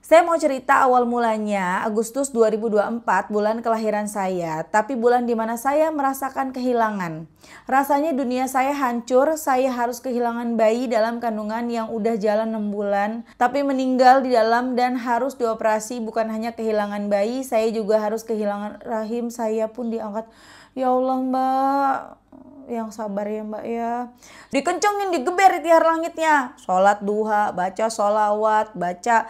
Saya mau cerita awal mulanya Agustus 2024, bulan kelahiran saya, tapi bulan dimana saya merasakan kehilangan. Rasanya dunia saya hancur, saya harus kehilangan bayi dalam kandungan yang udah jalan 6 bulan, tapi meninggal di dalam dan harus dioperasi. Bukan hanya kehilangan bayi, saya juga harus kehilangan rahim saya pun diangkat. Ya Allah Mbak, yang sabar ya Mbak ya. Dikencengin, digeber tiar langitnya. Sholat duha, baca sholawat, baca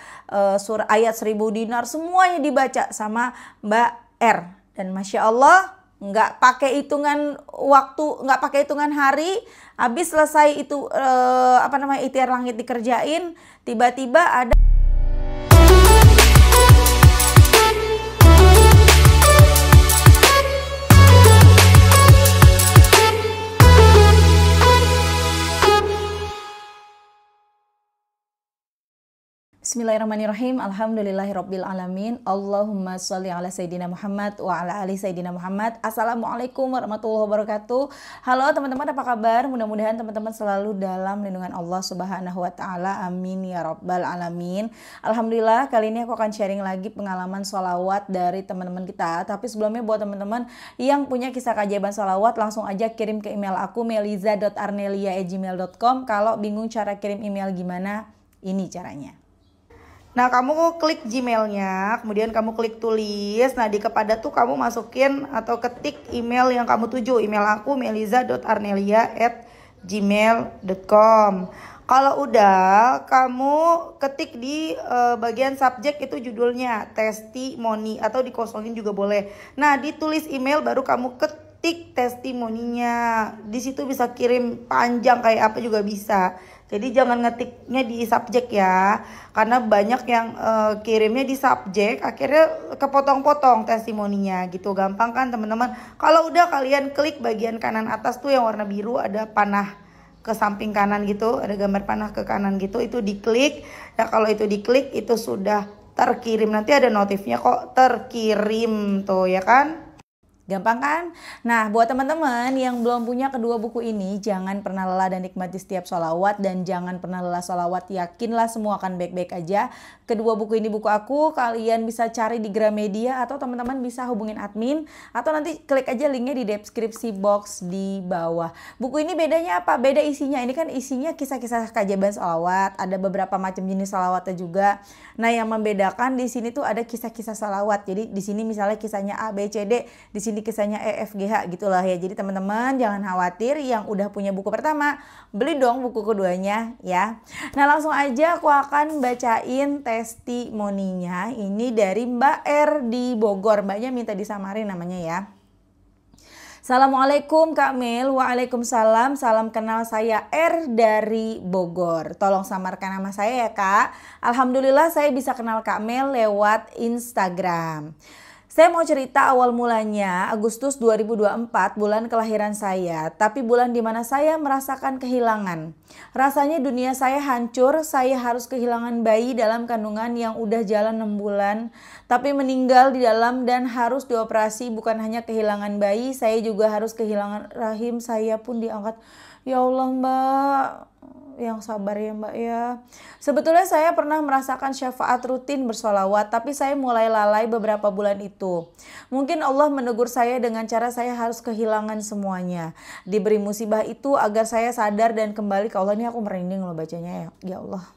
surah ayat 1000 dinar, semuanya dibaca sama Mbak R. Dan Masya Allah, nggak pakai hitungan waktu, nggak pakai hitungan hari. Habis selesai itu ikhtiar langit dikerjain, tiba-tiba ada Bismillahirrahmanirrahim. Alhamdulillahirrabbilalamin. Allahumma sholli ala Sayyidina Muhammad wa ala ali Sayyidina Muhammad. Assalamualaikum warahmatullahi wabarakatuh. Halo teman-teman, apa kabar? Mudah-mudahan teman-teman selalu dalam lindungan Allah Subhanahu wa taala. Amin ya rabbal alamin. Alhamdulillah, kali ini aku akan sharing lagi pengalaman sholawat dari teman-teman kita. Tapi sebelumnya buat teman-teman yang punya kisah keajaiban sholawat, langsung aja kirim ke email aku meliza.arnelia@gmail.com. Kalau bingung cara kirim email gimana, ini caranya. Nah, kamu klik Gmailnya, kemudian kamu klik tulis. Nah, di kepada tuh kamu masukin atau ketik email yang kamu tuju. Email aku meliza.arnelia@gmail.com. Kalau udah, kamu ketik di bagian subjek itu judulnya testimoni, atau dikosongin juga boleh. Nah, ditulis email baru kamu ketik testimoninya. Di situ bisa kirim panjang kayak apa juga bisa. Jadi jangan ngetiknya di subjek ya, karena banyak yang kirimnya di subjek, akhirnya kepotong-potong testimoninya gitu. Gampang kan teman-teman? Kalau udah, kalian klik bagian kanan atas tuh yang warna biru, ada panah ke samping kanan gitu, ada gambar panah ke kanan gitu, itu diklik. Nah, kalau itu diklik itu sudah terkirim, nanti ada notifnya kok terkirim tuh ya kan? Gampang kan? Nah, buat teman-teman yang belum punya kedua buku ini, jangan pernah lelah dan nikmati setiap sholawat, dan jangan pernah lelah sholawat, yakinlah semua akan baik-baik aja. Kedua buku ini buku aku, kalian bisa cari di Gramedia, atau teman-teman bisa hubungin admin, atau nanti klik aja linknya di deskripsi box di bawah. Buku ini bedanya apa? Beda isinya. Ini kan isinya kisah-kisah keajaiban sholawat, ada beberapa macam jenis sholawatnya juga. Nah, yang membedakan di sini tuh ada kisah-kisah sholawat. Jadi di sini misalnya kisahnya A, B, C, D, di sini kisahnya E, F, G, H gitulah ya. Jadi teman-teman jangan khawatir, yang udah punya buku pertama, beli dong buku keduanya ya. Nah, langsung aja aku akan bacain testimoninya. Ini dari Mbak R di Bogor. Mbaknya minta disamarin namanya ya. Assalamualaikum Kak Mel. Waalaikumsalam. Salam kenal, saya R dari Bogor. Tolong samarkan nama saya ya Kak. Alhamdulillah saya bisa kenal Kak Mel lewat Instagram. Saya mau cerita awal mulanya Agustus 2024, bulan kelahiran saya, tapi bulan dimana saya merasakan kehilangan. Rasanya dunia saya hancur, saya harus kehilangan bayi dalam kandungan yang udah jalan 6 bulan, tapi meninggal di dalam dan harus dioperasi. Bukan hanya kehilangan bayi, saya juga harus kehilangan rahim saya pun diangkat. Ya Allah Mbak, yang sabar ya Mbak ya. Sebetulnya saya pernah merasakan syafaat rutin bersolawat, tapi saya mulai lalai beberapa bulan itu. Mungkin Allah menegur saya dengan cara saya harus kehilangan semuanya. Diberi musibah itu agar saya sadar dan kembali ke Allah. Ini aku merinding loh bacanya ya Allah.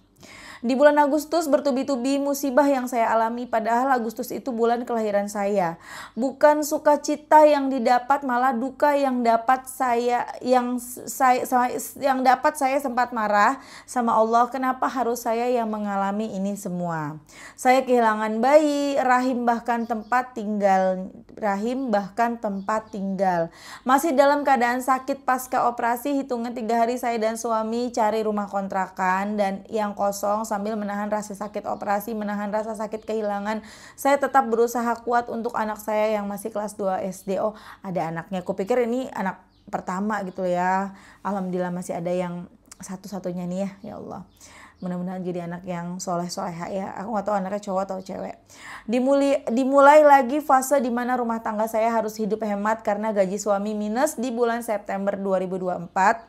Di bulan Agustus bertubi-tubi musibah yang saya alami, padahal Agustus itu bulan kelahiran saya. Bukan sukacita yang didapat, malah duka yang dapat saya sempat marah sama Allah. Kenapa harus saya yang mengalami ini semua? Saya kehilangan bayi, rahim bahkan tempat tinggal. Masih dalam keadaan sakit pasca operasi, hitungan 3 hari saya dan suami cari rumah kontrakan dan yang kosong. Sambil menahan rasa sakit operasi, menahan rasa sakit kehilangan, saya tetap berusaha kuat untuk anak saya yang masih kelas 2 SD. Oh, ada anaknya. Kupikir ini anak pertama gitu ya. Alhamdulillah masih ada yang satu-satunya nih ya. Ya Allah. Mudah-mudahan jadi anak yang soleh-soleha ya. Aku gak tahu anaknya cowok atau cewek. Dimulai lagi fase dimana rumah tangga saya harus hidup hemat karena gaji suami minus di bulan September 2024.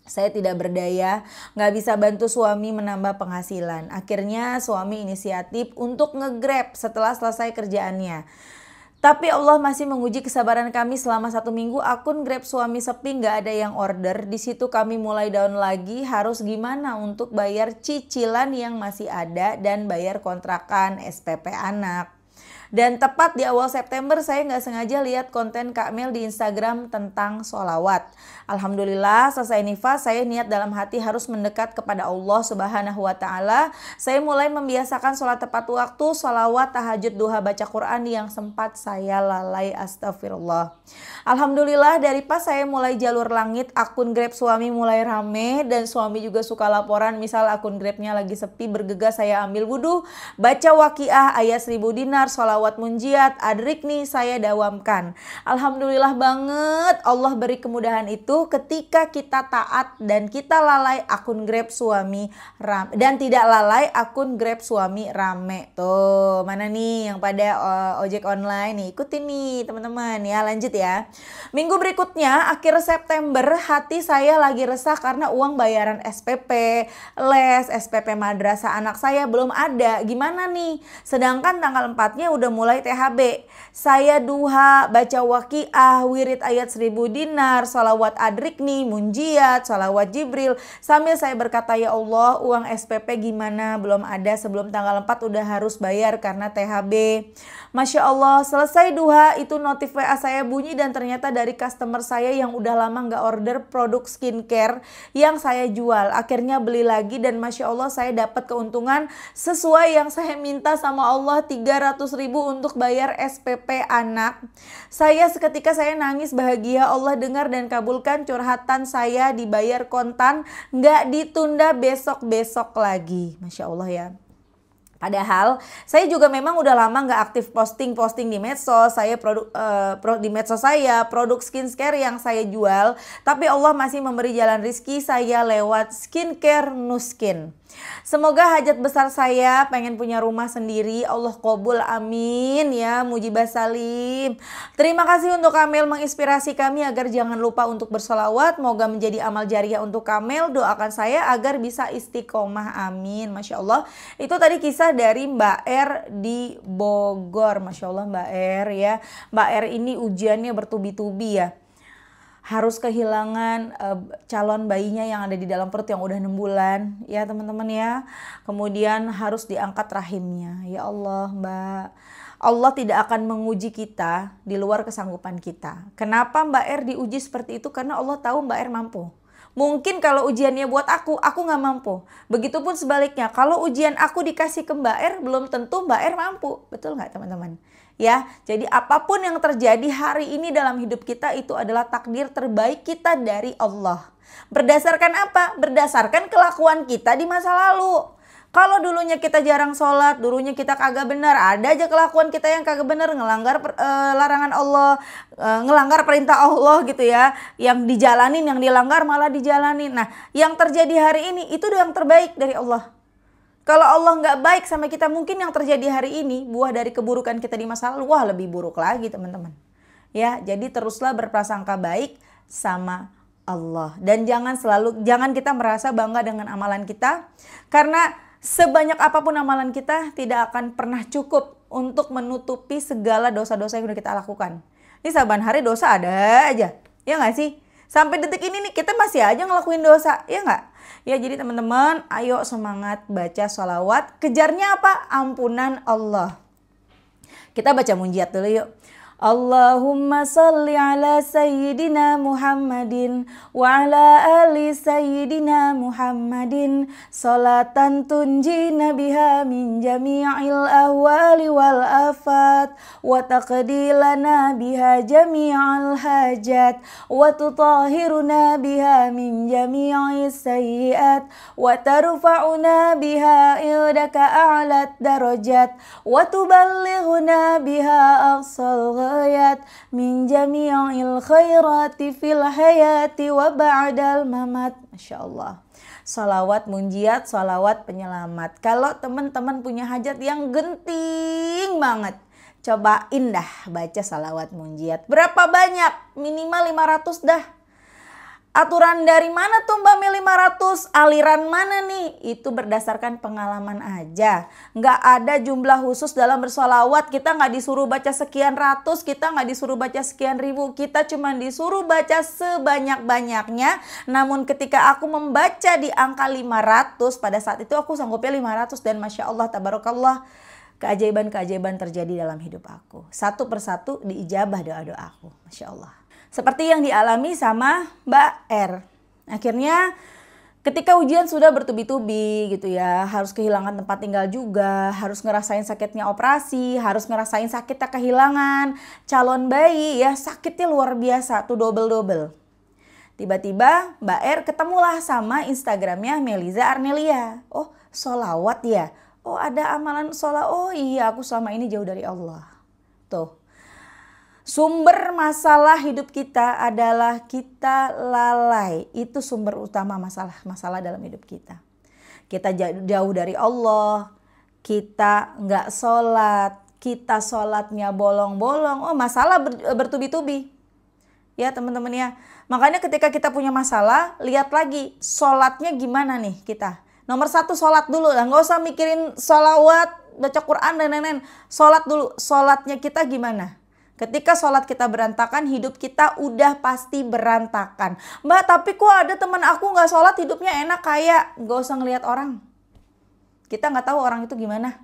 Saya tidak berdaya, nggak bisa bantu suami menambah penghasilan. Akhirnya suami inisiatif untuk nge-Grab setelah selesai kerjaannya. Tapi Allah masih menguji kesabaran kami selama 1 minggu. Akun Grab suami sepi, nggak ada yang order. Di situ kami mulai down lagi. Harus gimana untuk bayar cicilan yang masih ada dan bayar kontrakan SPP anak. Dan tepat di awal September saya nggak sengaja lihat konten Kak Mel di Instagram tentang sholawat. Alhamdulillah selesai nifas saya niat dalam hati harus mendekat kepada Allah Subhanahu wa Ta'ala. Saya mulai membiasakan sholat tepat waktu, sholawat, tahajud, duha, baca Quran yang sempat saya lalai, astagfirullah. Alhamdulillah dari pas saya mulai jalur langit, akun Grab suami mulai rame dan suami juga suka laporan misal akun Grabnya lagi sepi, bergegas saya ambil wudhu, baca waqiah ayat 1000 dinar, sholawat munjiat, adrik nih saya dawamkan. Alhamdulillah banget Allah beri kemudahan itu ketika kita taat dan kita lalai akun Grab suami rame, dan tidak lalai akun Grab suami rame. Tuh mana nih yang pada ojek online nih, ikutin nih teman-teman ya. Lanjut ya. Minggu berikutnya akhir September hati saya lagi resah karena uang bayaran SPP, les, SPP madrasah anak saya belum ada. Gimana nih? Sedangkan tanggal 4-nya udah mulai THB. Saya duha, baca waqiah, wirid ayat 1000 dinar, sholawat adrikni, munjiat, sholawat Jibril. Sambil saya berkata, ya Allah uang SPP gimana? Belum ada, sebelum tanggal 4 udah harus bayar karena THB. Masya Allah, selesai duha itu notif WA saya bunyi dan ternyata dari customer saya yang udah lama nggak order produk skincare yang saya jual. Akhirnya beli lagi dan Masya Allah saya dapat keuntungan sesuai yang saya minta sama Allah, 300.000 untuk bayar SPP anak. Saya seketika saya nangis bahagia, Allah dengar dan kabulkan curhatan saya, dibayar kontan, nggak ditunda besok-besok lagi. Masya Allah ya. Padahal saya juga memang udah lama nggak aktif posting di medsos. Saya di medsos saya produk skincare yang saya jual, tapi Allah masih memberi jalan rezeki saya lewat skincare Nuskin. Semoga hajat besar saya, pengen punya rumah sendiri, Allah qabul, amin ya mujibah salim. Terima kasih untuk Kamel menginspirasi kami agar jangan lupa untuk bersolawat. Moga menjadi amal jariah untuk Kamel. Doakan saya agar bisa istiqomah, amin. Masya Allah. Itu tadi kisah dari Mbak R di Bogor. Masya Allah Mbak R ya. Mbak R ini ujiannya bertubi-tubi ya. Harus kehilangan calon bayinya yang ada di dalam perut yang udah 6 bulan ya teman-teman ya. Kemudian harus diangkat rahimnya. Ya Allah Mbak, Allah tidak akan menguji kita di luar kesanggupan kita. Kenapa Mbak R diuji seperti itu? Karena Allah tahu Mbak R mampu. Mungkin kalau ujiannya buat aku nggak mampu. Begitupun sebaliknya, kalau ujian aku dikasih ke Mbak R, belum tentu Mbak R mampu. Betul nggak teman-teman? Ya, jadi apapun yang terjadi hari ini dalam hidup kita itu adalah takdir terbaik kita dari Allah. Berdasarkan apa? Berdasarkan kelakuan kita di masa lalu. Kalau dulunya kita jarang sholat, dulunya kita kagak benar, ada aja kelakuan kita yang kagak benar, ngelanggar larangan Allah, ngelanggar perintah Allah gitu ya. Yang dijalanin, yang dilanggar malah dijalanin. Nah, yang terjadi hari ini itu yang terbaik dari Allah. Kalau Allah nggak baik sama kita, mungkin yang terjadi hari ini buah dari keburukan kita di masa lalu, wah lebih buruk lagi teman-teman. Ya, jadi teruslah berprasangka baik sama Allah dan jangan kita merasa bangga dengan amalan kita, karena sebanyak apapun amalan kita tidak akan pernah cukup untuk menutupi segala dosa-dosa yang udah kita lakukan. Ini saban hari dosa ada aja, ya nggak sih? Sampai detik ini nih kita masih aja ngelakuin dosa, ya nggak? Ya jadi teman-teman, ayo semangat baca sholawat. Kejarnya apa? Ampunan Allah. Kita baca munjiat dulu yuk. Allahumma salli ala sayyidina Muhammadin wa ala ali sayyidina Muhammadin salatan tunjina biha min jami'il ahwali wal afat wa taqdilana biha jami'al hajat wa tutahhiruna biha min jami'is sayyiat wa tarfa'una biha indaka a'lat darajat wa tuballighuna biha aqsal min jami'il khairati fil hayati wa ba'dal mamat. Masya Allah. Salawat munjiat, salawat penyelamat. Kalau teman-teman punya hajat yang genting banget, cobain dah baca salawat munjiat. Berapa banyak? Minimal 500 dah. Aturan dari mana tuh Mbak Meli 500? Aliran mana nih? Itu berdasarkan pengalaman aja. Nggak ada jumlah khusus dalam bersolawat. Kita nggak disuruh baca sekian ratus, kita nggak disuruh baca sekian ribu. Kita cuma disuruh baca sebanyak-banyaknya. Namun ketika aku membaca di angka 500, pada saat itu aku sanggupnya 500. Dan Masya Allah, tabarakallah, keajaiban-keajaiban terjadi dalam hidup aku. Satu persatu diijabah doa-doaku. Masya Allah. Seperti yang dialami sama Mbak R. Akhirnya ketika ujian sudah bertubi-tubi gitu ya, harus kehilangan tempat tinggal juga, harus ngerasain sakitnya operasi, harus ngerasain sakitnya kehilangan calon bayi ya, sakitnya luar biasa tuh, double-double. Tiba-tiba Mbak R ketemulah sama Instagramnya Meliza Arnelia. Oh, sholawat ya? Oh, ada amalan sholat. Oh iya, aku selama ini jauh dari Allah. Tuh. Sumber masalah hidup kita adalah kita lalai. Itu sumber utama masalah dalam hidup kita. Kita jauh dari Allah, kita nggak sholat, kita sholatnya bolong-bolong. Oh, masalah bertubi-tubi. Ya teman-teman ya. Makanya ketika kita punya masalah, lihat lagi sholatnya gimana nih kita. Nomor 1 sholat dulu lah, nggak usah mikirin sholawat, baca Quran dan lain-lain. Sholat dulu, sholatnya kita gimana? Ketika sholat kita berantakan, hidup kita udah pasti berantakan. Mbak, tapi kok ada teman aku nggak sholat hidupnya enak kaya. Nggak usah ngelihat orang. Kita nggak tahu orang itu gimana.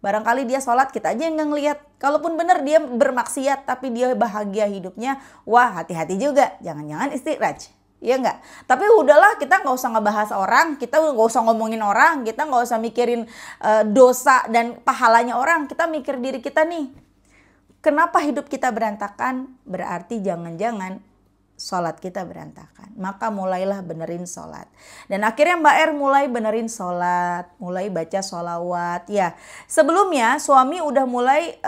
Barangkali dia sholat, kita aja yang nggak ngelihat. Kalaupun benar dia bermaksiat, tapi dia bahagia hidupnya. Wah, hati-hati juga. Jangan-jangan istidraj. Iya nggak? Tapi udahlah, kita nggak usah ngebahas orang. Kita nggak usah ngomongin orang. Kita nggak usah mikirin dosa dan pahalanya orang. Kita mikir diri kita nih. Kenapa hidup kita berantakan? Berarti jangan-jangan sholat kita berantakan. Maka mulailah benerin sholat. Dan akhirnya Mbak R mulai benerin sholat, mulai baca sholawat. Ya, sebelumnya suami udah mulai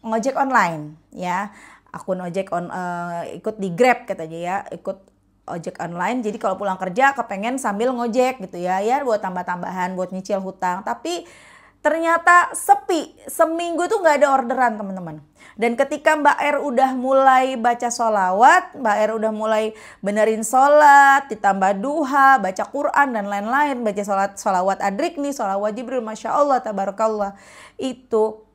ngojek online, ya. Akun ojek ikut di Grab katanya ya, ikut ojek online. Jadi kalau pulang kerja kepengen sambil ngojek gitu ya, buat tambah-tambahan, buat nyicil hutang. Tapi ternyata sepi, seminggu tuh nggak ada orderan teman-teman. Dan ketika Mbak R udah mulai baca sholawat, Mbak R udah mulai benerin sholat, ditambah duha, baca Quran dan lain-lain, baca sholawat adrikni, sholawat Jibril, Masya Allah, tabarakallah. Itu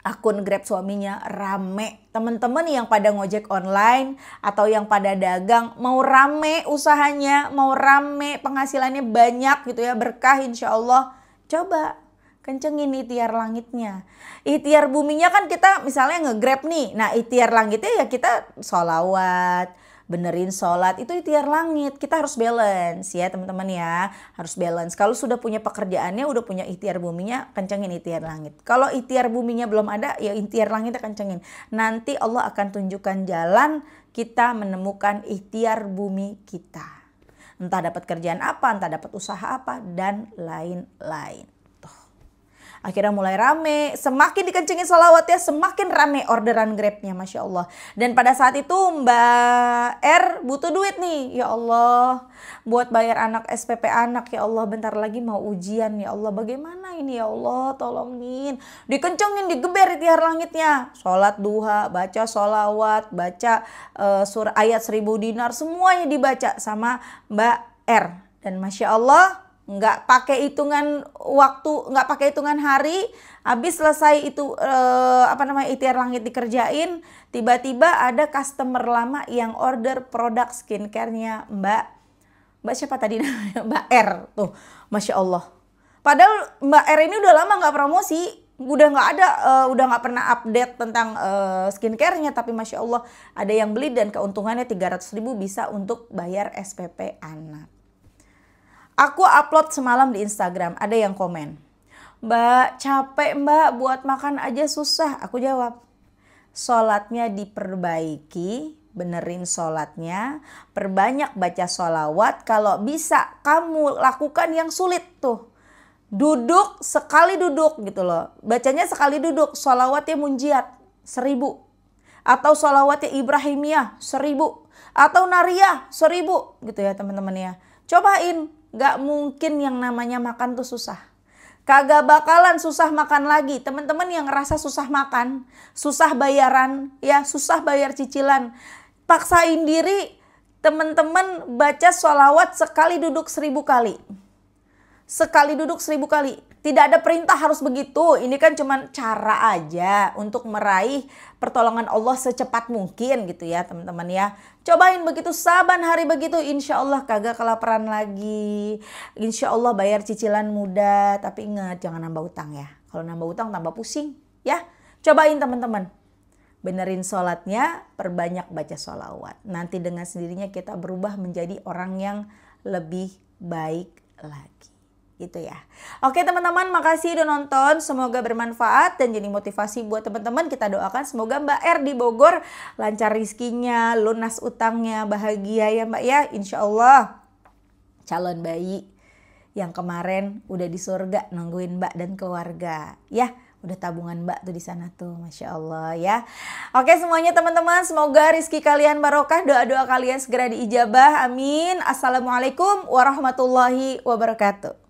akun Grab suaminya rame. Teman-teman yang pada ngojek online atau yang pada dagang, mau rame usahanya, mau rame penghasilannya banyak gitu ya, berkah insya Allah. Coba kencengin ikhtiar langitnya. Ikhtiar buminya kan kita misalnya nge-Grab nih. Nah ikhtiar langitnya ya kita sholawat, benerin sholat, itu ikhtiar langit. Kita harus balance ya teman-teman ya. Harus balance. Kalau sudah punya pekerjaannya, udah punya ikhtiar buminya, kencengin ikhtiar langit. Kalau ikhtiar buminya belum ada, ya ikhtiar langitnya kencengin. Nanti Allah akan tunjukkan jalan kita menemukan ikhtiar bumi kita. Entah dapat kerjaan apa, entah dapat usaha apa, dan lain-lain. Akhirnya mulai rame, semakin dikencengin sholawatnya semakin rame orderan Grabnya, Masya Allah. Dan pada saat itu Mbak R butuh duit nih, ya Allah. Buat bayar anak SPP anak, ya Allah, bentar lagi mau ujian, ya Allah. Bagaimana ini ya Allah, tolongin. Dikencengin, digeber ikhtiar langitnya. Sholat duha, baca sholawat, baca surah ayat 1000 dinar, semuanya dibaca sama Mbak R. Dan Masya Allah, nggak pakai hitungan waktu, nggak pakai hitungan hari, habis selesai itu ikhtiar langit dikerjain, tiba-tiba ada customer lama yang order produk skincare-nya Mbak siapa tadi namanya, Mbak R tuh, Masya Allah. Padahal Mbak R ini udah lama nggak promosi, udah nggak ada, udah nggak pernah update tentang skincare-nya, tapi Masya Allah ada yang beli dan keuntungannya 300.000 bisa untuk bayar SPP anak. Aku upload semalam di Instagram, ada yang komen, Mbak capek Mbak, buat makan aja susah. Aku jawab, sholatnya diperbaiki, benerin sholatnya, perbanyak baca sholawat. Kalau bisa kamu lakukan yang sulit tuh, duduk sekali duduk gitu loh, bacanya sekali duduk, sholawatnya munjiat 1000, atau sholawatnya Ibrahimiyah 1000, atau nariyah 1000 gitu ya teman-teman ya. Cobain. Gak mungkin yang namanya makan tuh susah. Kagak bakalan susah makan lagi. Teman-teman yang ngerasa susah makan, susah bayaran, ya susah bayar cicilan, paksain diri teman-teman baca sholawat sekali duduk 1000 kali. Sekali duduk 1000 kali. Tidak ada perintah harus begitu. Ini kan cuma cara aja untuk meraih pertolongan Allah secepat mungkin gitu ya teman-teman ya. Cobain begitu, saban hari begitu, insya Allah kagak kelaparan lagi. Insya Allah bayar cicilan mudah. Tapi ingat jangan nambah utang ya. Kalau nambah utang tambah pusing ya. Cobain teman-teman. Benerin sholatnya, perbanyak baca sholawat. Nanti dengan sendirinya kita berubah menjadi orang yang lebih baik lagi. Gitu ya. Oke teman-teman, makasih udah nonton. Semoga bermanfaat dan jadi motivasi buat teman-teman. Kita doakan semoga Mbak R di Bogor lancar rizkinya, lunas utangnya, bahagia ya Mbak ya. Insya Allah calon bayi yang kemarin udah di surga nungguin Mbak dan keluarga ya. Udah tabungan Mbak tuh di sana tuh, Masya Allah ya. Oke semuanya teman-teman, semoga rizki kalian barokah, doa-doa kalian segera diijabah, amin. Assalamualaikum warahmatullahi wabarakatuh.